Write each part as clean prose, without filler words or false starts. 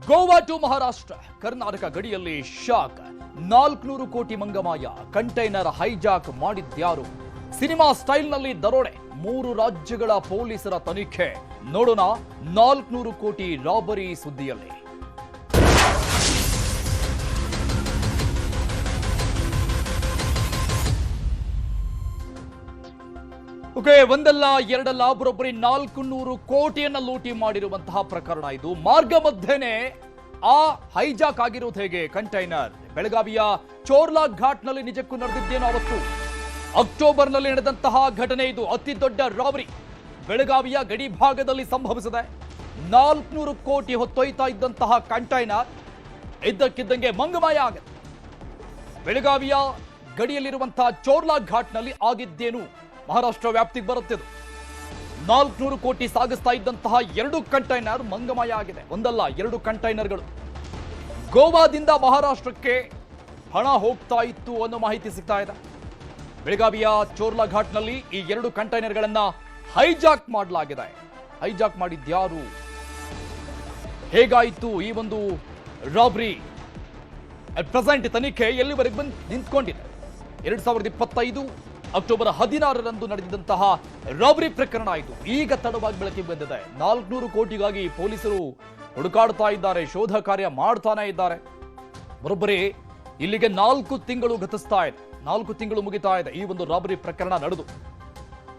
Goa to Maharashtra Karnataka ಗಡಿಯಲ್ಲಿ shock. 400 ಕೋಟಿ ಮಂಗಮಾಯ. ಕಂಟೈನರ್ ಹೈಜಾಕ್ ಮಾಡಿದ್ಯಾರು? ಸಿನಿಮಾ ಸ್ಟೈಲ್ನಲ್ಲಿ ದರೋಡೆ. 3 ರಾಜ್ಯಗಳ ಪೊಲೀಸರ ತನಿಖೆ. ನೋಡೋಣ 400 ಕೋಟಿ ರಾಬರಿ ಸುದ್ದಿಯಲ್ಲಿ. ಒಂದಲ್ಲ ಎರಡಲ್ಲ ಬರೋಬ್ಬರಿ 400 ಕೋಟಿಯನ್ನ ಲೂಟಿ ಮಾಡಿರುವಂತಹ ಪ್ರಕರಣ ಇದು. ಮಾರ್ಗ ಮಧ್ಯೆನೆ ಆ ಹೈಜಾಕ್ ಆಗಿರೋದು ಹೇಗೆ? ಕಂಟೈನರ್ ಬೆಳಗಾವಿಯ ಚೋರ್ಲಾ ಘಾಟ್ನಲ್ಲಿ ನಿಜಕ್ಕೂ ನಡೆದಿದ್ದೇನೋ ಅವತ್ತು. ಅಕ್ಟೋಬರ್ನಲ್ಲಿ ನಡೆದಂತಹ ಘಟನೆ ಇದು. ಅತಿ ದೊಡ್ಡ ರಾಬರಿ ಬೆಳಗಾವಿಯ ಗಡಿ ಭಾಗದಲ್ಲಿ ಸಂಭವಿಸಿದೆ. 400 ಕೋಟಿ ಹೊತ್ತೊಯ್ತಾ ಇದ್ದಂತಹ ಕಂಟೈನರ್ ಇದ್ದಕ್ಕಿದ್ದಂಗೆ ಮಂಗಮಾಯ ಆಗಿದೆ. ಬೆಳಗಾವಿಯ ಗಡಿಯಲ್ಲಿರುವಂತಹ ಚೋರ್ಲಾ ಘಾಟ್ನಲ್ಲಿ ಆಗಿದ್ದೇನು? ಮಹಾರಾಷ್ಟ್ರ ವ್ಯಾಪ್ತಿಗೆ ಬರುತ್ತಿದ್ದು 400 ಕೋಟಿ ಸಾಗಿಸ್ತಾ ಇದ್ದಂತಹ 2 ಕಂಟೈನರ್ ಮಂಗಮಯ ಆಗಿದೆ. ಒಂದಲ್ಲ 2 ಕಂಟೈನರ್ಗಳು ಗೋವಾದಿಂದ ಮಹಾರಾಷ್ಟ್ರಕ್ಕೆ ಹಣ ಹೋಗ್ತಾ ಇತ್ತು ಅನ್ನೋ ಮಾಹಿತಿ ಸಿಗ್ತಾ ಇದೆ. ಬೆಳಗಾವಿಯ ಚೋರ್ಲಾ ಘಾಟ್ನಲ್ಲಿ ಈ 2 ಕಂಟೈನರ್ಗಳನ್ನ ಹೈಜಾಕ್ ಮಾಡಲಾಗಿದೆ. ಹೈಜಾಕ್ ಮಾಡಿದ್ಯಾರು? ಹೇಗಾಯಿತು ಈ ಒಂದು ರಾಬರಿ? ಪ್ರೆಸೆಂಟ್ ತನಿಖೆ ಎಲ್ಲಿವರೆಗೆ ಬಂದು ನಿಂತ್ಕೊಂಡಿದೆ. 2025 ಅಕ್ಟೋಬರ್ 16ರಂದು ನಡೆದಿದ್ದಂತಹ ರಾಬರಿ ಪ್ರಕರಣ ಇದು. ಈಗ ತಡವಾಗಿ ಬೆಳಕಿಗೆ ಬಂದಿದೆ. 400 ಕೋಟಿಗಾಗಿ ಪೊಲೀಸರು ಹುಡುಕಾಡ್ತಾ ಇದ್ದಾರೆ, ಶೋಧ ಕಾರ್ಯ ಮಾಡ್ತಾನೆ ಇದ್ದಾರೆ. ಬರೋಬ್ಬರಿ ಇಲ್ಲಿಗೆ 4 ತಿಂಗಳು ಗತಿಸ್ತಾ ಇದೆ. 4 ತಿಂಗಳು ಮುಗಿತಾ ಇದೆ ಈ ಒಂದು ರಾಬರಿ ಪ್ರಕರಣ ನಡೆದು.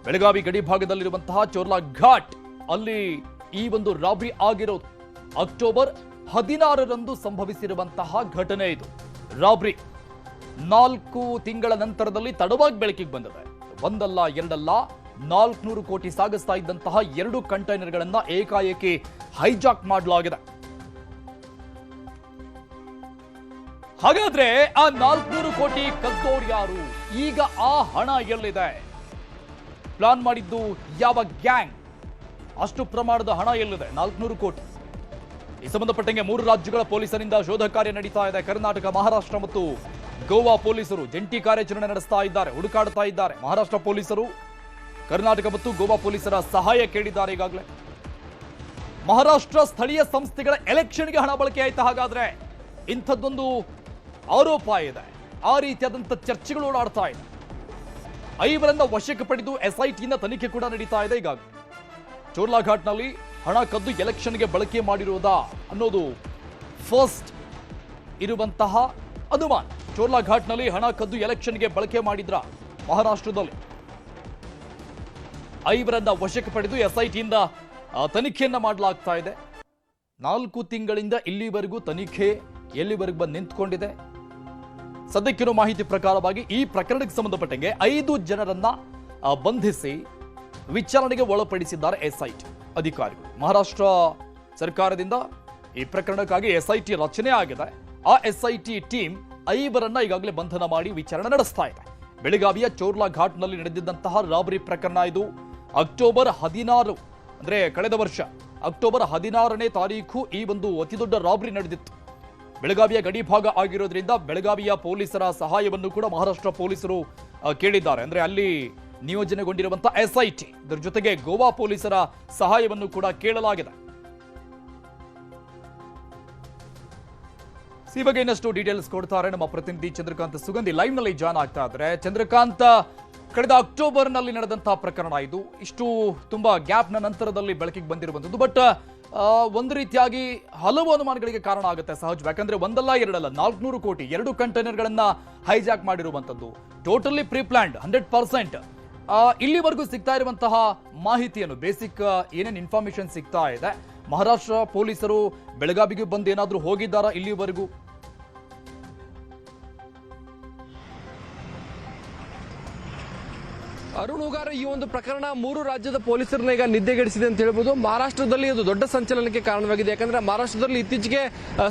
ಬೆಳಗಾವಿ ಗಡಿ ಭಾಗದಲ್ಲಿರುವಂತಹ ಚೋರ್ಲಾ ಘಾಟ್ ಅಲ್ಲಿ ಈ ಒಂದು ರಾಬರಿ ಆಗಿರೋದು. ಅಕ್ಟೋಬರ್ 16ರಂದು ಸಂಭವಿಸಿರುವಂತಹ ಘಟನೆ ಇದು. ರಾಬರಿ 4 ತಿಂಗಳ ನಂತರದಲ್ಲಿ ತಡವಾಗಿ ಬೆಳಕಿಗೆ ಬಂದಿದೆ. ಒಂದಲ್ಲ ಎರಡಲ್ಲ 400 ಕೋಟಿ ಸಾಗಿಸ್ತಾ ಇದ್ದಂತಹ 2 ಕಂಟೈನರ್ಗಳನ್ನ ಏಕಾಏಕಿ ಹೈಜಾಕ್ ಮಾಡಲಾಗಿದೆ. ಹಾಗಾದ್ರೆ ಆ 400 ಕೋಟಿ ಕದ್ದೋರು ಯಾರು? ಈಗ ಆ ಹಣ ಎಲ್ಲಿದೆ? ಪ್ಲಾನ್ ಮಾಡಿದ್ದು ಯಾವ ಗ್ಯಾಂಗ್? ಅಷ್ಟು ಪ್ರಮಾಣದ ಹಣ ಎಲ್ಲಿದೆ? 400 ಕೋಟಿ. ಈ ಸಂಬಂಧಪಟ್ಟಂಗೆ 3 ರಾಜ್ಯಗಳ ಪೊಲೀಸರಿಂದ ಶೋಧ ಕಾರ್ಯ ನಡೀತಾ ಇದೆ. ಕರ್ನಾಟಕ, ಮಹಾರಾಷ್ಟ್ರ ಮತ್ತು ಗೋವಾ ಪೊಲೀಸರು ಜಂಟಿ ಕಾರ್ಯಾಚರಣೆ ನಡೆಸ್ತಾ ಇದ್ದಾರೆ, ಹುಡುಕಾಡ್ತಾ ಇದ್ದಾರೆ. ಮಹಾರಾಷ್ಟ್ರ ಪೊಲೀಸರು ಕರ್ನಾಟಕ ಮತ್ತು ಗೋವಾ ಪೊಲೀಸರ ಸಹಾಯ ಕೇಳಿದ್ದಾರೆ. ಈಗಾಗಲೇ ಮಹಾರಾಷ್ಟ್ರ ಸ್ಥಳೀಯ ಸಂಸ್ಥೆಗಳ ಎಲೆಕ್ಷನ್ಗೆ ಹಣ ಬಳಕೆ ಆಯ್ತಾ? ಹಾಗಾದ್ರೆ ಇಂಥದ್ದೊಂದು ಆರೋಪ ಇದೆ. ಆ ರೀತಿಯಾದಂಥ ಚರ್ಚೆಗಳು ಓಡಾಡ್ತಾ ಇದೆ. 5ರನ್ನ ವಶಕ್ಕೆ ಪಡೆದು SITನ ತನಿಖೆ ಕೂಡ ನಡೀತಾ ಇದೆ. ಈಗಾಗಲೇ ಚೋರ್ಲಾ ಘಾಟ್ನಲ್ಲಿ ಹಣ ಕದ್ದು ಎಲೆಕ್ಷನ್ಗೆ ಬಳಕೆ ಮಾಡಿರುವುದಾ ಅನ್ನೋದು ಫಸ್ಟ್ ಇರುವಂತಹ ಅನುಮಾನ. ಚೋರ್ಲಾ ಘಾಟ್ನಲ್ಲಿ ಹಣ ಕದ್ದು ಎಲೆಕ್ಷನ್ಗೆ ಬಳಕೆ ಮಾಡಿದ್ರ ಮಹಾರಾಷ್ಟ್ರದಲ್ಲಿ? 5ರನ್ನ ವಶಕ್ಕೆ ಪಡೆದು SITಯಿಂದ ತನಿಖೆಯನ್ನ ಮಾಡಲಾಗ್ತಾ ಇದೆ. 4 ತಿಂಗಳಿಂದ ಇಲ್ಲಿವರೆಗೂ ತನಿಖೆ ಎಲ್ಲಿವರೆಗೂ ಬಂದು ನಿಂತ್ಕೊಂಡಿದೆ. ಸದ್ಯಕ್ಕಿರೋ ಮಾಹಿತಿ ಪ್ರಕಾರವಾಗಿ ಈ ಪ್ರಕರಣಕ್ಕೆ ಸಂಬಂಧಪಟ್ಟಂಗೆ 5 ಜನರನ್ನ ಬಂಧಿಸಿ ವಿಚಾರಣೆಗೆ ಒಳಪಡಿಸಿದ್ದಾರೆ SIT ಅಧಿಕಾರಿಗಳು. ಮಹಾರಾಷ್ಟ್ರ ಸರ್ಕಾರದಿಂದ ಈ ಪ್ರಕರಣಕ್ಕಾಗಿ SIT ರಚನೆ ಆಗಿದೆ. ಆ SIT ಟೀಮ್ 5ರನ್ನ ಈಗಾಗಲೇ ಬಂಧನ ಮಾಡಿ ವಿಚಾರಣೆ ನಡೆಸ್ತಾ ಇದೆ. ಬೆಳಗಾವಿಯ ಚೋರ್ಲಾ ಘಾಟ್ನಲ್ಲಿ ನಡೆದಿದ್ದಂತಹ ರಾಬರಿ ಪ್ರಕರಣ ಇದು. ಅಕ್ಟೋಬರ್ 16 ಅಂದ್ರೆ ಕಳೆದ ವರ್ಷ ಅಕ್ಟೋಬರ್ 16ನೇ ತಾರೀಕು ಈ ಒಂದು ಅತಿದೊಡ್ಡ ರಾಬರಿ ನಡೆದಿತ್ತು. ಬೆಳಗಾವಿಯ ಗಡಿ ಭಾಗ ಆಗಿರೋದ್ರಿಂದ ಬೆಳಗಾವಿಯ ಪೊಲೀಸರ ಸಹಾಯವನ್ನು ಕೂಡ ಮಹಾರಾಷ್ಟ್ರ ಪೊಲೀಸರು ಕೇಳಿದ್ದಾರೆ. ಅಂದ್ರೆ ಅಲ್ಲಿ ನಿಯೋಜನೆಗೊಂಡಿರುವಂತಹ SIT ಇದರ ಜೊತೆಗೆ ಗೋವಾ ಪೊಲೀಸರ ಸಹಾಯವನ್ನು ಕೂಡ ಕೇಳಲಾಗಿದೆ. ಈ ಬಗ್ಗೆ ಇನ್ನಷ್ಟು ಡೀಟೇಲ್ಸ್ ಕೊಡ್ತಾರೆ ನಮ್ಮ ಪ್ರತಿನಿಧಿ ಚಂದ್ರಕಾಂತ್ ಸುಗಂಧಿ ಲೈವ್ ನಲ್ಲಿ ಜಾಯ್ನ್ ಆಗ್ತಾ ಇದ್ದಾರೆ. ಚಂದ್ರಕಾಂತ್, ಕಳೆದ ಅಕ್ಟೋಬರ್ನಲ್ಲಿ ನಡೆದಂತಹ ಪ್ರಕರಣ ಇದು. ಇಷ್ಟು ತುಂಬಾ ಗ್ಯಾಪ್ನ ನಂತರದಲ್ಲಿ ಬೆಳಕಿಗೆ ಬಂದಿರುವಂಥದ್ದು. ಬಟ್ ಒಂದು ರೀತಿಯಾಗಿ ಹಲವು ಅನುಮಾನಗಳಿಗೆ ಕಾರಣ ಆಗುತ್ತೆ ಸಹಜ. ಯಾಕಂದ್ರೆ ಒಂದಲ್ಲ ಎರಡಲ್ಲ 400 ಕೋಟಿ 2 ಕಂಟೈನರ್ಗಳನ್ನ ಹೈಜಾಕ್ ಮಾಡಿರುವಂಥದ್ದು. Totally pre planned 100%. ಇಲ್ಲಿವರೆಗೂ ಸಿಗ್ತಾ ಇರುವಂತಹ ಮಾಹಿತಿಯನ್ನು ಬೇಸಿಕ್ ಏನೇನು ಇನ್ಫಾರ್ಮೇಶನ್ ಸಿಗ್ತಾ ಇದೆ? ಮಹಾರಾಷ್ಟ್ರ ಪೊಲೀಸರು ಬೆಳಗಾವಿಗೆ ಬಂದು ಏನಾದ್ರೂ ಹೋಗಿದ್ದಾರಾ ಇಲ್ಲಿವರೆಗೂ? ಅರುಣ್ ಉಗಾರ, ಈ ಒಂದು ಪ್ರಕರಣ 3 ರಾಜ್ಯದ ಪೊಲೀಸರನ್ನ ಈಗ ನಿದ್ದೆಗೆಡಿಸಿದೆ ಅಂತ ಹೇಳ್ಬೋದು. ಮಹಾರಾಷ್ಟ್ರದಲ್ಲಿ ಅದು ದೊಡ್ಡ ಸಂಚಲನಕ್ಕೆ ಕಾರಣವಾಗಿದೆ. ಯಾಕಂದ್ರೆ ಮಹಾರಾಷ್ಟ್ರದಲ್ಲಿ ಇತ್ತೀಚೆಗೆ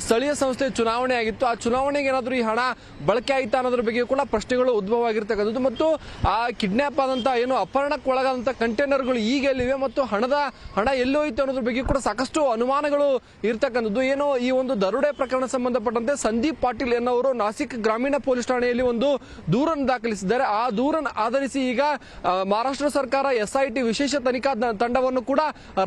ಸ್ಥಳೀಯ ಸಂಸ್ಥೆ ಚುನಾವಣೆ ಆಗಿತ್ತು. ಆ ಚುನಾವಣೆಗೆ ಏನಾದರೂ ಈ ಹಣ ಬಳಕೆ ಆಯ್ತಾ ಅನ್ನೋದ್ರ ಬಗ್ಗೆ ಕೂಡ ಪ್ರಶ್ನೆಗಳು ಉದ್ಭವ ಆಗಿರ್ತಕ್ಕಂಥದ್ದು. ಮತ್ತು ಆ ಕಿಡ್ನಾಪ್ ಆದಂತ ಏನು ಅಪಹರಣಕ್ಕೆ ಒಳಗಾದಂತ ಕಂಟೈನರ್ಗಳು ಈಗ ಎಲ್ಲಿವೆ ಮತ್ತು ಹಣ ಎಲ್ಲೋಯ್ತು ಅನ್ನೋದ್ರ ಬಗ್ಗೆ ಕೂಡ ಸಾಕಷ್ಟು ಅನುಮಾನಗಳು ಇರ್ತಕ್ಕಂಥದ್ದು. ಏನು ಈ ಒಂದು ದರೋಡೆ ಪ್ರಕರಣ ಸಂಬಂಧಪಟ್ಟಂತೆ ಸಂದೀಪ್ ಪಾಟೀಲ್ ಎನ್ನುವರು ನಾಸಿಕ್ ಗ್ರಾಮೀಣ ಪೊಲೀಸ್ ಠಾಣೆಯಲ್ಲಿ ಒಂದು ದೂರನ್ನು ದಾಖಲಿಸಿದ್ದಾರೆ. ಆ ದೂರನ್ನು ಆಧರಿಸಿ ಈಗ ಮಹಾರಾಷ್ಟ್ರ ಸರ್ಕಾರ SIT ವಿಶೇಷ ತನಿಖಾ ತಂಡವನ್ನು ಕೂಡ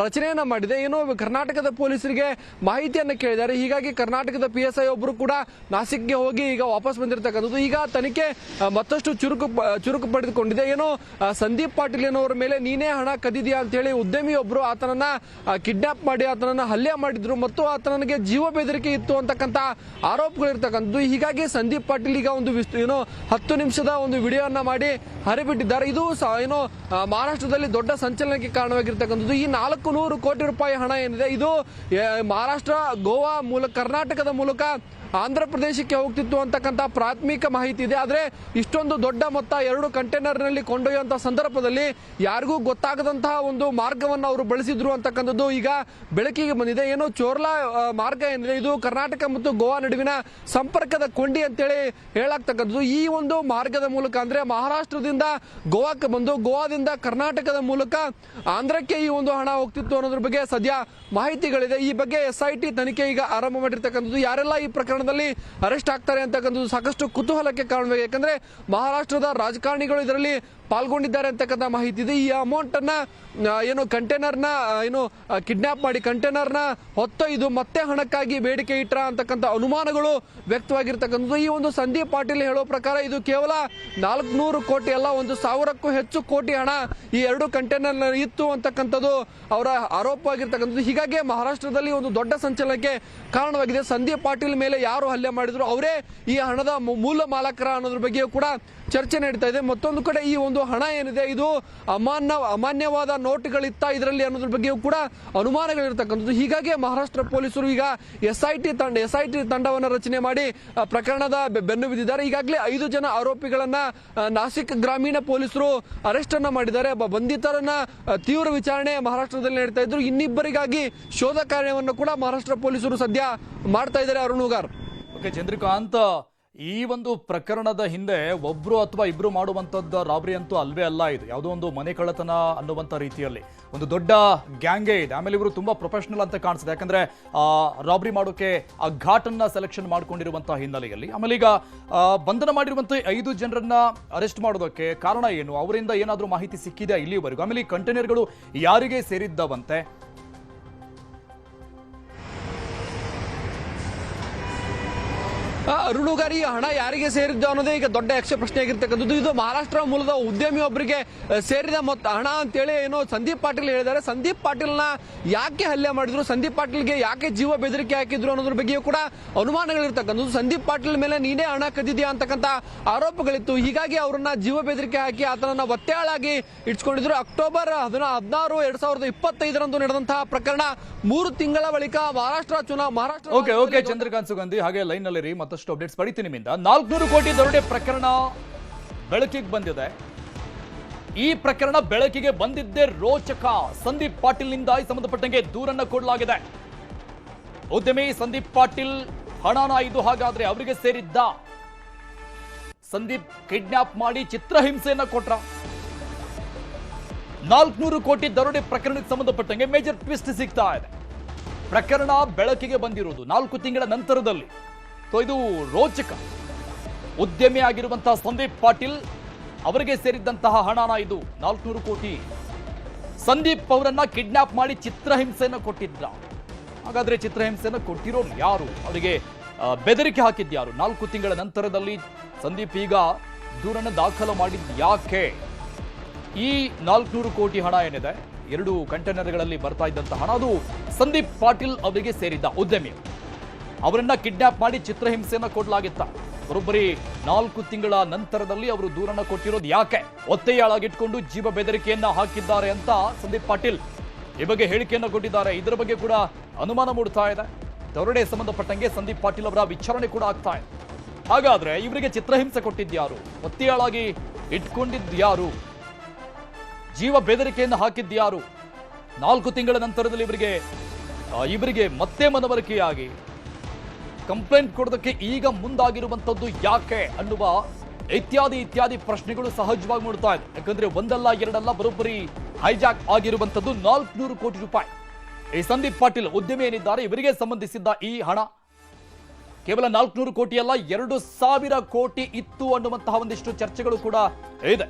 ರಚನೆಯನ್ನ ಮಾಡಿದೆ. ಏನು ಕರ್ನಾಟಕದ ಪೊಲೀಸರಿಗೆ ಮಾಹಿತಿಯನ್ನು ಕೇಳಿದ್ದಾರೆ. ಹೀಗಾಗಿ ಕರ್ನಾಟಕದ PSI ಒಬ್ಬರು ಕೂಡ ನಾಸಿಕ್ಗೆ ಹೋಗಿ ಈಗ ವಾಪಸ್ ಬಂದಿರತಕ್ಕಂಥದ್ದು. ಈಗ ತನಿಖೆ ಮತ್ತಷ್ಟು ಚುರುಕು ಪಡೆದುಕೊಂಡಿದೆ. ಏನು ಸಂದೀಪ್ ಪಾಟೀಲ್ ಏನೋರ ಮೇಲೆ ನೀನೇ ಹಣ ಕದ್ದಿದ್ಯಾ ಅಂತ ಹೇಳಿ ಉದ್ಯಮಿಯೊಬ್ಬರು ಆತನನ್ನ ಕಿಡ್ನಾಪ್ ಮಾಡಿ ಆತನನ್ನ ಹಲ್ಲೆ ಮಾಡಿದ್ರು ಮತ್ತು ಆತನಿಗೆ ಜೀವ ಬೆದರಿಕೆ ಇತ್ತು ಅಂತಕ್ಕಂಥ ಆರೋಪಗಳಿರ್ತಕ್ಕಂಥದ್ದು. ಹೀಗಾಗಿ ಸಂದೀಪ್ ಪಾಟೀಲ್ ಈಗ ಒಂದು 10 ನಿಮಿಷದ ಒಂದು ವಿಡಿಯೋವನ್ನ ಮಾಡಿ ಹರಿಬಿಟ್ಟಿದ್ದಾರೆ. ಇದು ಏನು ಮಹಾರಾಷ್ಟ್ರದಲ್ಲಿ ದೊಡ್ಡ ಸಂಚಲನಕ್ಕೆ ಕಾರಣವಾಗಿರ್ತಕ್ಕಂಥದ್ದು. ಈ 400 ಕೋಟಿ ರೂಪಾಯಿ ಹಣ ಏನಿದೆ ಇದು ಮಹಾರಾಷ್ಟ್ರ, ಗೋವಾ ಮೂಲಕ, ಕರ್ನಾಟಕದ ಮೂಲಕ ಆಂಧ್ರ ಪ್ರದೇಶಕ್ಕೆ ಹೋಗ್ತಿತ್ತು ಅಂತಕ್ಕಂಥ ಪ್ರಾಥಮಿಕ ಮಾಹಿತಿ ಇದೆ. ಆದರೆ ಇಷ್ಟೊಂದು ದೊಡ್ಡ ಮೊತ್ತ 2 ಕಂಟೈನರ್ನಲ್ಲಿ ಕೊಂಡೊಯ್ಯುವಂತಹ ಸಂದರ್ಭದಲ್ಲಿ ಯಾರಿಗೂ ಗೊತ್ತಾಗದಂತಹ ಒಂದು ಮಾರ್ಗವನ್ನು ಅವರು ಬಳಸಿದ್ರು ಅಂತಕ್ಕಂಥದ್ದು ಈಗ ಬೆಳಕಿಗೆ ಬಂದಿದೆ. ಏನು ಚೋರ್ಲಾ ಮಾರ್ಗ ಏನಿದೆ ಇದು ಕರ್ನಾಟಕ ಮತ್ತು ಗೋವಾ ನಡುವಿನ ಸಂಪರ್ಕದ ಕೊಂಡಿ ಅಂತೇಳಿ ಹೇಳಾಗ್ತಕ್ಕಂಥದ್ದು. ಈ ಒಂದು ಮಾರ್ಗದ ಮೂಲಕ ಅಂದ್ರೆ ಮಹಾರಾಷ್ಟ್ರದಿಂದ ಗೋವಾಕ್ಕೆ ಬಂದು ಗೋವಾದಿಂದ ಕರ್ನಾಟಕದ ಮೂಲಕ ಆಂಧ್ರಕ್ಕೆ ಈ ಒಂದು ಹಣ ಹೋಗ್ತಿತ್ತು ಅನ್ನೋದ್ರ ಬಗ್ಗೆ ಸದ್ಯ ಮಾಹಿತಿಗಳಿದೆ. ಈ ಬಗ್ಗೆ SIT ತನಿಖೆ ಈಗ ಆರಂಭ ಮಾಡಿರ್ತಕ್ಕಂಥದ್ದು. ಯಾರೆಲ್ಲ ಈ ಪ್ರಕರಣದಲ್ಲಿ ಅರೆಸ್ಟ್ ಆಗ್ತಾರೆ ಅಂತಕ್ಕಂಥದ್ದು ಸಾಕಷ್ಟು ಕುತೂಹಲಕ್ಕೆ ಕಾರಣವಾಗಿದೆ. ಯಾಕಂದ್ರೆ ಮಹಾರಾಷ್ಟ್ರದ ರಾಜಕಾರಣಿಗಳು ಇದರಲ್ಲಿ ಪಾಲ್ಗೊಂಡಿದ್ದಾರೆ ಅಂತಕ್ಕಂಥ ಮಾಹಿತಿ ಇದೆ. ಈ ಅಮೌಂಟ್ ಅನ್ನ ಏನು ಕಂಟೈನರ್ನ ಏನು ಕಿಡ್ನಾಪ್ ಮಾಡಿ ಕಂಟೈನರ್ನ ಹೊತ್ತೊಯ್ದು ಮತ್ತೆ ಹಣಕ್ಕಾಗಿ ಬೇಡಿಕೆ ಇಟ್ರ ಅಂತಕ್ಕಂಥ ಅನುಮಾನಗಳು ವ್ಯಕ್ತವಾಗಿರ್ತಕ್ಕಂಥದ್ದು. ಈ ಒಂದು ಸಂದೀಪ್ ಪಾಟೀಲ್ ಹೇಳೋ ಪ್ರಕಾರ ಇದು ಕೇವಲ 400 ಕೋಟಿ ಅಲ್ಲ, 1,000ಕ್ಕೂ ಹೆಚ್ಚು ಕೋಟಿ ಹಣ ಈ 2 ಕಂಟೈನರ್ ಇತ್ತು ಅಂತಕ್ಕಂಥದ್ದು ಅವರ ಆರೋಪವಾಗಿರ್ತಕ್ಕಂಥದ್ದು. ಹೀಗಾಗಿ ಮಹಾರಾಷ್ಟ್ರದಲ್ಲಿ ಒಂದು ದೊಡ್ಡ ಸಂಚಲನಕ್ಕೆ ಕಾರಣವಾಗಿದೆ. ಸಂದೀಪ್ ಪಾಟೀಲ್ ಮೇಲೆ ಯಾರು ಹಲ್ಲೆ ಮಾಡಿದ್ರು ಅವರೇ ಈ ಹಣದ ಮೂಲ ಮಾಲಕರ ಅನ್ನೋದ್ರ ಬಗ್ಗೆಯೂ ಕೂಡ ಚರ್ಚೆ ನಡೀತಾ ಇದೆ. ಮತ್ತೊಂದು ಕಡೆ ಈ ಒಂದು ಹಣ ಏನಿದೆ ಇದು ಅಮಾನ್ಯವಾದ ನೋಟ್ಗಳಿತ್ತ ಇದರಲ್ಲಿ ಅನ್ನೋದ್ರ ಬಗ್ಗೆಯೂ ಕೂಡ ಅನುಮಾನಗಳಿರ್ತಕ್ಕಂಥದ್ದು. ಹೀಗಾಗಿ ಮಹಾರಾಷ್ಟ್ರ ಪೊಲೀಸರು ಈಗ SIT ತಂಡವನ್ನು ರಚನೆ ಮಾಡಿ ಪ್ರಕರಣದ ಬೆನ್ನು ಬಿದ್ದಿದ್ದಾರೆ. ಈಗಾಗಲೇ 5 ಜನ ಆರೋಪಿಗಳನ್ನ ನಾಸಿಕ್ ಗ್ರಾಮೀಣ ಪೊಲೀಸರು ಅರೆಸ್ಟ್ ಅನ್ನ ಮಾಡಿದ್ದಾರೆ. ಬಂಧಿತರನ್ನ ತೀವ್ರ ವಿಚಾರಣೆ ಮಹಾರಾಷ್ಟ್ರದಲ್ಲಿ ನಡೀತಾ ಇದ್ರು. ಇನ್ನಿಬ್ಬರಿಗಾಗಿ ಶೋಧ ಕಾರ್ಯವನ್ನು ಕೂಡ ಮಹಾರಾಷ್ಟ್ರ ಪೊಲೀಸರು ಸದ್ಯ ಮಾಡ್ತಾ ಇದ್ದಾರೆ. ಅರುಣುಗಾರ್. ಓಕೆ ಚಂದ್ರಕಾಂತ್, ಈ ಒಂದು ಪ್ರಕರಣದ ಹಿಂದೆ ಒಬ್ರು ಅಥವಾ ಇಬ್ರು ಮಾಡುವಂತದ್ದು ರಾಬರಿ ಅಂತೂ ಅಲ್ವೇ ಅಲ್ಲ. ಇದು ಯಾವುದೋ ಒಂದು ಮನೆ ಕಳ್ಳತನ ಅನ್ನುವಂಥ ರೀತಿಯಲ್ಲಿ ಒಂದು ದೊಡ್ಡ ಗ್ಯಾಂಗೇ ಇದೆ. ಆಮೇಲೆ ಇವರು ತುಂಬಾ ಪ್ರೊಫೆಷನಲ್ ಅಂತ ಕಾಣಿಸುತ್ತೆ. ಯಾಕಂದ್ರೆ ರಾಬರಿ ಮಾಡೋಕೆ ಆ ಘಾಟನ್ನ ಸೆಲೆಕ್ಷನ್ ಮಾಡ್ಕೊಂಡಿರುವಂತಹ ಹಿನ್ನೆಲೆಯಲ್ಲಿ ಆಮೇಲೆ ಈಗ ಬಂಧನ ಮಾಡಿರುವಂತಹ 5 ಜನರನ್ನ ಅರೆಸ್ಟ್ ಮಾಡೋದಕ್ಕೆ ಕಾರಣ ಏನು, ಅವರಿಂದ ಏನಾದರೂ ಮಾಹಿತಿ ಸಿಕ್ಕಿದೆಯಾ ಇಲ್ಲಿವರೆಗೂ? ಆಮೇಲೆ ಈ ಕಂಟೈನರ್ಗಳು ಯಾರಿಗೆ ಸೇರಿದ್ದವಂತೆ? ಅರುಣುಗಾರಿ ಹಣ ಯಾರಿಗೆ ಸೇರಿದ್ದು ಅನ್ನೋದೇ ಈಗ ದೊಡ್ಡ ಯಕ್ಷ ಪ್ರಶ್ನೆ ಆಗಿರ್ತಕ್ಕಂಥದ್ದು. ಇದು ಮಹಾರಾಷ್ಟ್ರ ಮೂಲದ ಉದ್ಯಮಿಯೊಬ್ಬರಿಗೆ ಸೇರಿದ ಮೊತ್ತ ಹಣ ಅಂತೇಳಿ ಏನೋ ಸಂದೀಪ್ ಪಾಟೀಲ್ ಹೇಳಿದ್ದಾರೆ. ಸಂದೀಪ್ ಪಾಟೀಲ್ನ ಯಾಕೆ ಹಲ್ಲೆ ಮಾಡಿದ್ರು, ಸಂದೀಪ್ ಪಾಟೀಲ್ಗೆ ಯಾಕೆ ಜೀವ ಬೆದರಿಕೆ ಹಾಕಿದ್ರು ಅನ್ನೋದ್ರ ಬಗ್ಗೆಯೂ ಕೂಡ ಅನುಮಾನಗಳಿರ್ತಕ್ಕಂಥದ್ದು. ಸಂದೀಪ್ ಪಾಟೀಲ್ ಮೇಲೆ ನೀನೇ ಹಣ ಕದ್ದಿದ್ಯಾ ಅಂತಕ್ಕಂಥ ಆರೋಪಗಳಿತ್ತು. ಹೀಗಾಗಿ ಅವರನ್ನ ಜೀವ ಬೆದರಿಕೆ ಹಾಕಿ ಆತನನ್ನ ಒತ್ತೆಯಾಳಾಗಿ ಇಟ್ಕೊಂಡಿದ್ರು. ಅಕ್ಟೋಬರ್ 16, 2025 ನಡೆದಂತಹ ಪ್ರಕರಣ 3 ತಿಂಗಳ ಬಳಿಕ ಮಹಾರಾಷ್ಟ್ರ ಓಕೆ ಚಂದ್ರಕಾಂತ್ ಸುಗಂಧಿ ಹಾಗೆ ಲೈನ್ ನಲ್ಲಿ ಮತ್ತಷ್ಟು ಅಪ್ಡೇಟ್ಸ್ ಪಡಿತೀನಿ ನಿಮ್ಮಿಂದ. 400 ಕೋಟಿ ದರೋಡೆ ಪ್ರಕರಣ ಬೆಳಕಿಗೆ ಬಂದಿದೆ. ಈ ಪ್ರಕರಣ ಬೆಳಕಿಗೆ ಬಂದಿದ್ದೇ ರೋಚಕ. ಸಂದೀಪ್ ಪಾಟೀಲ್ನಿಂದ ಈ ಸಂಬಂಧಪಟ್ಟಂಗೆ ದೂರನ್ನ ಕೊಡಲಾಗಿದೆ. ಉದ್ಯಮಿ ಸಂದೀಪ್ ಪಾಟೀಲ್ ಹಣನ ಇದು ಹಾಗಾದ್ರೆ ಅವರಿಗೆ ಸೇರಿದ್ದ? ಸಂದೀಪ್ ಕಿಡ್ನಾಪ್ ಮಾಡಿ ಚಿತ್ರಹಿಂಸೆಯನ್ನ ಕೊಟ್ರ? 400 ಕೋಟಿ ದರೋಡೆ ಪ್ರಕರಣಕ್ಕೆ ಸಂಬಂಧಪಟ್ಟಂಗೆ ಮೇಜರ್ ಟ್ವಿಸ್ಟ್ ಸಿಗ್ತಾ ಇದೆ. ಪ್ರಕರಣ ಬೆಳಕಿಗೆ ಬಂದಿರುವುದು 4 ತಿಂಗಳ ನಂತರದಲ್ಲಿ. ಇದು ರೋಚಕ. ಉದ್ಯಮಿ ಆಗಿರುವಂತಹ ಸಂದೀಪ್ ಪಾಟೀಲ್ ಅವರಿಗೆ ಸೇರಿದ್ದಂತಹ ಹಣನ ಇದು 400 ಕೋಟಿ. ಸಂದೀಪ್ ಅವರನ್ನ ಕಿಡ್ನಾಪ್ ಮಾಡಿ ಚಿತ್ರಹಿಂಸೆಯನ್ನು ಕೊಟ್ಟಿದ್ರ? ಹಾಗಾದ್ರೆ ಚಿತ್ರಹಿಂಸೆಯನ್ನು ಕೊಟ್ಟಿರೋರು ಯಾರು, ಅವರಿಗೆ ಬೆದರಿಕೆ ಹಾಕಿದ್ಯಾರು? 4 ತಿಂಗಳ ನಂತರದಲ್ಲಿ ಸಂದೀಪ್ ಈಗ ದೂರನ್ನು ದಾಖಲು ಮಾಡಿದ್ ಯಾಕೆ? ಈ 400 ಕೋಟಿ ಹಣ ಏನಿದೆ 2 ಕಂಟೈನರ್ಗಳಲ್ಲಿ ಬರ್ತಾ ಇದ್ದಂತಹ ಹಣ ಅದು ಸಂದೀಪ್ ಪಾಟೀಲ್ ಅವರಿಗೆ ಸೇರಿದ್ದ. ಉದ್ಯಮಿ ಅವರನ್ನ ಕಿಡ್ನಾಪ್ ಮಾಡಿ ಚಿತ್ರಹಿಂಸೆಯನ್ನ ಕೊಡಲಾಗಿತ್ತ. ಬರೋಬ್ಬರಿ 4 ತಿಂಗಳ ನಂತರದಲ್ಲಿ ಅವರು ದೂರನ್ನ ಕೊಟ್ಟಿರೋದು ಯಾಕೆ? ಒತ್ತೆಯಾಳಾಗಿಟ್ಕೊಂಡು ಜೀವ ಬೆದರಿಕೆಯನ್ನ ಹಾಕಿದ್ದಾರೆ ಅಂತ ಸಂದೀಪ್ ಪಾಟೀಲ್ ಈ ಬಗ್ಗೆ ಹೇಳಿಕೆಯನ್ನ ಕೊಟ್ಟಿದ್ದಾರೆ. ಇದರ ಬಗ್ಗೆ ಕೂಡ ಅನುಮಾನ ಮೂಡ್ತಾ ಇದೆ. ದರೋಡೆ ಸಂಬಂಧಪಟ್ಟಂಗೆ ಸಂದೀಪ್ ಪಾಟೀಲ್ ಅವರ ವಿಚಾರಣೆ ಕೂಡ ಆಗ್ತಾ ಇದೆ. ಹಾಗಾದ್ರೆ ಇವರಿಗೆ ಚಿತ್ರಹಿಂಸೆ ಕೊಟ್ಟಿದ್ಯಾರು, ಒತ್ತೆಯಾಳಾಗಿ ಇಟ್ಕೊಂಡಿದ್ಯಾರು, ಜೀವ ಬೆದರಿಕೆಯನ್ನು ಹಾಕಿದ್ಯಾರು? 4 ತಿಂಗಳ ನಂತರದಲ್ಲಿ ಇವರಿಗೆ ಮತ್ತೆ ಮನವರಿಕೆಯಾಗಿ ಕಂಪ್ಲೇಂಟ್ ಕೊಡೋದಕ್ಕೆ ಈಗ ಮುಂದಾಗಿರುವಂತದ್ದು ಯಾಕೆ ಅನ್ನುವ ಇತ್ಯಾದಿ ಪ್ರಶ್ನೆಗಳು ಸಹಜವಾಗಿ ಮೂಡ್ತಾ ಇದೆ. ಯಾಕಂದ್ರೆ ಒಂದಲ್ಲ ಎರಡಲ್ಲ ಬರೋಬ್ಬರಿ ಹೈಜಾಕ್ ಆಗಿರುವಂತದ್ದು 400 ಕೋಟಿ ರೂಪಾಯಿ. ಈ ಸಂದೀಪ್ ಪಾಟೀಲ್ ಉದ್ಯಮಿ ಏನಿದ್ದಾರೆ ಇವರಿಗೆ ಸಂಬಂಧಿಸಿದ್ದ ಈ ಹಣ ಕೇವಲ 400 ಕೋಟಿ ಅಲ್ಲ, 2,000 ಕೋಟಿ ಇತ್ತು ಅನ್ನುವಂತಹ ಒಂದಿಷ್ಟು ಚರ್ಚೆಗಳು ಕೂಡ ಇದೆ.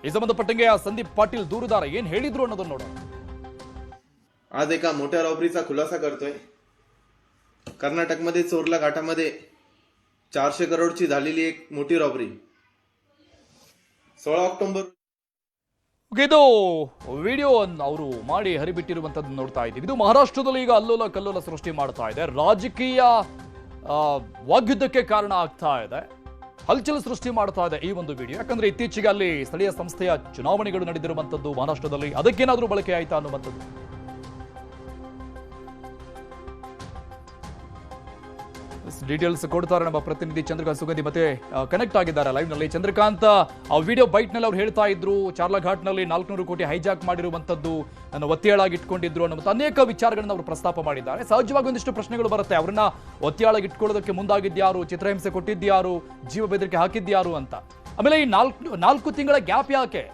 ಈ ಸಂಬಂಧಪಟ್ಟಂಗೆ ಆ संदीप पाटील ದೂರುದಾರ ಏನ್ ಹೇಳಿದ್ರು ಅನ್ನೋದನ್ನ ನೋಡೋಣ. आज एका मोठ्या रॉबरीचा खुलासा करतोय. कर्नाटकमध्ये चोरला घाटामध्ये 400 करोडची झालेली एक मोठी रॉबरी 16 ऑक्टोबर ಇದು ವಿಡಿಯೋ ಅವರು ಮಾಡಿ ಹರಿಬಿಟ್ಟಿರುವಂತದ್ದು ನೋಡ್ತಾ ಇದ್ದೀವಿ. ಇದು ಮಹಾರಾಷ್ಟ್ರದಲ್ಲಿ ಈಗ ಅಲ್ಲೋಲ ಕಲ್ಲೋಲ ಸೃಷ್ಟಿ ಮಾಡ್ತಾ ಇದೆ, ರಾಜಕೀಯ ವಾಗ್ಯುದ್ಧಕ್ಕೆ ಕಾರಣ ಆಗ್ತಾ ಇದೆ, ಹಲ್ಚಲ್ ಸೃಷ್ಟಿ ಮಾಡ್ತಾ ಇದೆ ಈ ಒಂದು ವಿಡಿಯೋ. ಯಾಕಂದ್ರೆ ಇತ್ತೀಚೆಗೆ ಅಲ್ಲಿ ಸ್ಥಳೀಯ ಸಂಸ್ಥೆಯ ಚುನಾವಣೆಗಳು ನಡೆದಿರುವಂತದ್ದು ಮಹಾರಾಷ್ಟ್ರದಲ್ಲಿ, ಅದಕ್ಕೇನಾದ್ರೂ ಬಳಕೆ ಆಯ್ತಾ ಅನ್ನುವಂಥದ್ದು. ಡೀಟೇಲ್ಸ್ ಕೊಡ್ತಾರೆ ನಮ್ಮ ಪ್ರತಿನಿಧಿ ಚಂದ್ರಕಾಂತ್ ಸುಗಂಧಿ, ಮತ್ತೆ ಕನೆಕ್ಟ್ ಆಗಿದ್ದಾರೆ ಲೈವ್ ನಲ್ಲಿ. ಚಂದ್ರಕಾಂತ್, ಆ ವಿಡಿಯೋ ಬೈಟ್ ನಲ್ಲಿ ಅವ್ರು ಹೇಳ್ತಾ ಇದ್ರು ಚಾರ್ಲಾಘಾಟ್ ನಲ್ಲಿ 400 ಕೋಟಿ ಹೈಜಾಕ್ ಮಾಡಿರುವಂತದ್ದು ಒತ್ತೆಯಾಳಾಗಿ ಇಟ್ಕೊಂಡಿದ್ರು ಅನ್ನೋ ಅನೇಕ ವಿಚಾರಗಳನ್ನ ಅವರು ಪ್ರಸ್ತಾಪ ಮಾಡಿದ್ದಾರೆ. ಸಹಜವಾಗಿ ಒಂದಿಷ್ಟು ಪ್ರಶ್ನೆಗಳು ಬರುತ್ತೆ, ಅವರನ್ನ ಒತ್ತೆಯಾಳಾಗಿ ಇಟ್ಕೊಳ್ಳೋದಕ್ಕೆ ಮುಂದಾಗಿದ್ಯಾರು, ಚಿತ್ರಹಿಂಸೆ ಕೊಟ್ಟಿದ್ಯಾರು, ಜೀವ ಬೆದರಿಕೆ ಹಾಕಿದ್ಯಾರು ಅಂತ. ಆಮೇಲೆ ಈ 4 ತಿಂಗಳ ಗ್ಯಾಪ್ ಯಾಕೆ?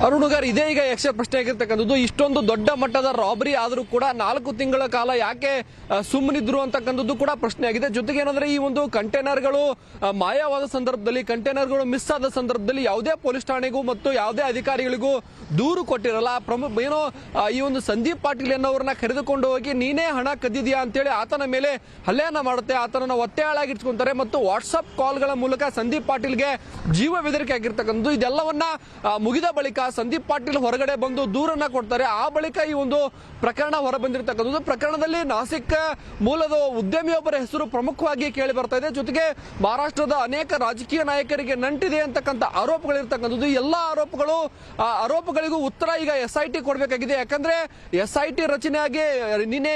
ಅರುಣುಗಾರ್, ಇದೇ ಈಗ ಯಕ್ಷ ಪ್ರಶ್ನೆ ಆಗಿರ್ತಕ್ಕಂಥದ್ದು. ಇಷ್ಟೊಂದು ದೊಡ್ಡ ಮಟ್ಟದ ರಾಬರಿ ಆದರೂ ಕೂಡ 4 ತಿಂಗಳ ಕಾಲ ಯಾಕೆ ಸುಮ್ಮನಿದ್ರು ಅಂತಕ್ಕಂಥದ್ದು ಕೂಡ ಪ್ರಶ್ನೆ ಆಗಿದೆ. ಜೊತೆಗೆ ಏನಂದ್ರೆ ಈ ಒಂದು ಕಂಟೈನರ್ಗಳು ಮಾಯವಾದ ಸಂದರ್ಭದಲ್ಲಿ, ಕಂಟೈನರ್ಗಳು ಮಿಸ್ ಆದ ಸಂದರ್ಭದಲ್ಲಿ ಯಾವುದೇ ಪೊಲೀಸ್ ಠಾಣೆಗೂ ಮತ್ತು ಯಾವುದೇ ಅಧಿಕಾರಿಗಳಿಗೂ ದೂರು ಕೊಟ್ಟಿರಲ್ಲ. ಏನೋ ಈ ಒಂದು ಸಂದೀಪ್ ಪಾಟೀಲ್ ಅನ್ನೋರನ್ನ ಕರೆದುಕೊಂಡು ಹೋಗಿ ನೀನೇ ಹಣ ಕದ್ದಿದ್ಯಾ ಅಂತೇಳಿ ಆತನ ಮೇಲೆ ಹಲ್ಲೆಯನ್ನ ಮಾಡುತ್ತೆ, ಆತನನ್ನ ಒತ್ತೆಯಾಳಾಗಿಟ್ಕೊಂತಾರೆ ಮತ್ತು ವಾಟ್ಸ್ಆಪ್ ಕಾಲ್ಗಳ ಮೂಲಕ ಸಂದೀಪ್ ಪಾಟೀಲ್ಗೆ ಜೀವ ಬೆದರಿಕೆ ಆಗಿರ್ತಕ್ಕಂಥದ್ದು. ಇದೆಲ್ಲವನ್ನ ಮುಗಿದ ಬಳಿಕ ಸಂದೀಪ್ ಪಾಟೀಲ್ ಹೊರಗಡೆ ಬಂದು ದೂರನ್ನ ಕೊಡ್ತಾರೆ. ಆ ಬಳಿಕ ಈ ಒಂದು ಪ್ರಕರಣ ಹೊರಬಂದಿರತಕ್ಕಂಥದ್ದು. ಪ್ರಕರಣದಲ್ಲಿ ನಾಸಿಕ್ ಮೂಲದ ಉದ್ಯಮಿಯೊಬ್ಬರ ಹೆಸರು ಪ್ರಮುಖವಾಗಿ ಕೇಳಿ ಬರ್ತಾ ಇದೆ. ಜೊತೆಗೆ ಮಹಾರಾಷ್ಟ್ರದ ಅನೇಕ ರಾಜಕೀಯ ನಾಯಕರಿಗೆ ನಂಟಿದೆ ಅಂತಕ್ಕಂಥ ಆರೋಪಗಳಿರ್ತಕ್ಕಂಥದ್ದು. ಎಲ್ಲ ಆರೋಪಗಳಿಗೂ ಉತ್ತರ ಈಗ SIT ಕೊಡಬೇಕಾಗಿದೆ. ಯಾಕಂದ್ರೆ SIT ರಚನೆಯಾಗಿ ನಿನ್ನೆ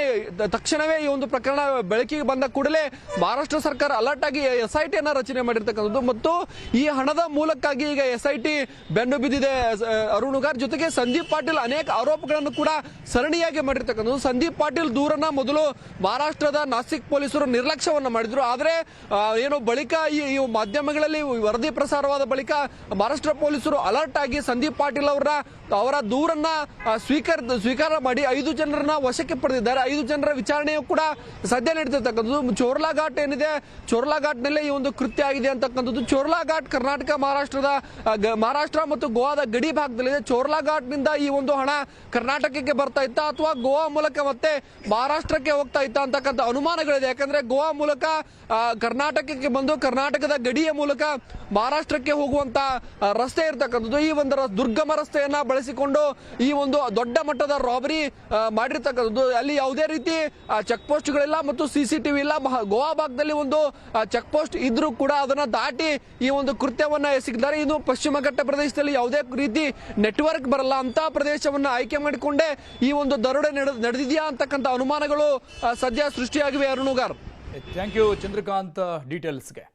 ತಕ್ಷಣವೇ ಈ ಒಂದು ಪ್ರಕರಣ ಬೆಳಕಿಗೆ ಬಂದ ಕೂಡಲೇ ಮಹಾರಾಷ್ಟ್ರ ಸರ್ಕಾರ ಅಲರ್ಟ್ ಆಗಿ SIT ಅನ್ನ ರಚನೆ ಮಾಡಿರ್ತಕ್ಕಂಥದ್ದು ಮತ್ತು ಈ ಹಣದ ಮೂಲಕ್ಕಾಗಿ ಈಗ SIT ಬೆನ್ನು ಬಿದ್ದಿದೆ ಅರುಣುಗಾರ್. ಜೊತೆಗೆ ಸಂದೀಪ್ ಪಾಟೀಲ್ ಅನೇಕ ಆರೋಪಗಳನ್ನು ಕೂಡ ಸರಣಿಯಾಗಿ ಮಾಡಿರ್ತಕ್ಕಂಥದ್ದು. ಸಂದೀಪ್ ಪಾಟೀಲ್ ದೂರನ್ನ ಮೊದಲು ಮಹಾರಾಷ್ಟ್ರದ ನಾಸಿಕ್ ಪೊಲೀಸರು ನಿರ್ಲಕ್ಷ್ಯವನ್ನ ಮಾಡಿದ್ರು. ಆದ್ರೆ ಏನು ಬಳಿಕ ಈ ಮಾಧ್ಯಮಗಳಲ್ಲಿ ವರದಿ ಪ್ರಸಾರವಾದ ಬಳಿಕ ಮಹಾರಾಷ್ಟ್ರ ಪೊಲೀಸರು ಅಲರ್ಟ್ ಆಗಿ ಸಂದೀಪ್ ಪಾಟೀಲ್ ಅವರ ದೂರನ್ನ ಸ್ವೀಕಾರ ಮಾಡಿ 5 ಜನರನ್ನ ವಶಕ್ಕೆ ಪಡೆದಿದ್ದಾರೆ. 5 ಜನರ ವಿಚಾರಣೆಯು ಕೂಡ ಸದ್ಯ ನಡೀತಿರ್ತಕ್ಕಂಥದ್ದು. ಚೋರ್ಲಾ ಘಾಟ್ ಏನಿದೆ, ಚೋರ್ಲಾ ಘಾಟ್ ನಲ್ಲೇ ಈ ಒಂದು ಕೃತ್ಯ ಆಗಿದೆ ಅಂತಕ್ಕಂಥದ್ದು. ಚೋರ್ಲಾ ಘಾಟ್ ಕರ್ನಾಟಕ ಮಹಾರಾಷ್ಟ್ರ ಮತ್ತು ಗೋವಾದ ಗಡಿ ಭಾಗದಲ್ಲಿದೆ. ಚೋರ್ಲಾ ಘಾಟ್ ನಿಂದ ಈ ಒಂದು ಹಣ ಕರ್ನಾಟಕಕ್ಕೆ ಬರ್ತಾ ಇತ್ತಾ ಅಥವಾ ಗೋವಾ ಮೂಲಕ ಮತ್ತೆ ಮಹಾರಾಷ್ಟ್ರಕ್ಕೆ ಹೋಗ್ತಾ ಇತ್ತಾ ಅಂತಕ್ಕಂಥ ಅನುಮಾನಗಳಿದೆ. ಯಾಕಂದ್ರೆ ಗೋವಾ ಮೂಲಕ ಕರ್ನಾಟಕಕ್ಕೆ ಬಂದು ಕರ್ನಾಟಕದ ಗಡಿಯ ಮೂಲಕ ಮಹಾರಾಷ್ಟ್ರಕ್ಕೆ ಹೋಗುವಂತ ರಸ್ತೆ ಇರ್ತಕ್ಕಂಥದ್ದು. ಈ ಒಂದು ದುರ್ಗಮ ರಸ್ತೆಯನ್ನ ಬಳಸಿಕೊಂಡು ಈ ಒಂದು ದೊಡ್ಡ ಮಟ್ಟದ ರಾಬರಿ ಮಾಡಿರ್ತಕ್ಕಂಥದ್ದು. ಅಲ್ಲಿ ಯಾವುದೇ ರೀತಿ ಚೆಕ್ ಪೋಸ್ಟ್ಗಳಿಲ್ಲ ಮತ್ತು CCTV ಇಲ್ಲ. ಗೋವಾ ಭಾಗದಲ್ಲಿ ಒಂದು ಚೆಕ್ ಪೋಸ್ಟ್ ಇದ್ರೂ ಕೂಡ ಅದನ್ನ ದಾಟಿ ಈ ಒಂದು ಕೃತ್ಯವನ್ನ ಎಸಗಿದ್ದಾರೆ. ಇನ್ನು ಪಶ್ಚಿಮ ಘಟ್ಟ ಪ್ರದೇಶದಲ್ಲಿ ಯಾವುದೇ ರೀತಿ ನೆಟ್ವರ್ಕ್ ಬರಲ್ಲ ಅಂತ ಪ್ರದೇಶವನ್ನ ಆಯ್ಕೆ ಮಾಡಿಕೊಂಡೇ ಈ ಒಂದು ದರೋಡೆ ನಡೆದಿದೆಯಾ ಅಂತಕ್ಕಂಥ ಅನುಮಾನಗಳು ಸದ್ಯ ಸೃಷ್ಟಿಯಾಗಿವೆ. ಅರುಣುಗಾರ್, ಥ್ಯಾಂಕ್ ಯು ಚಂದ್ರಕಾಂತ್ ಡೀಟೇಲ್ಸ್ಗೆ.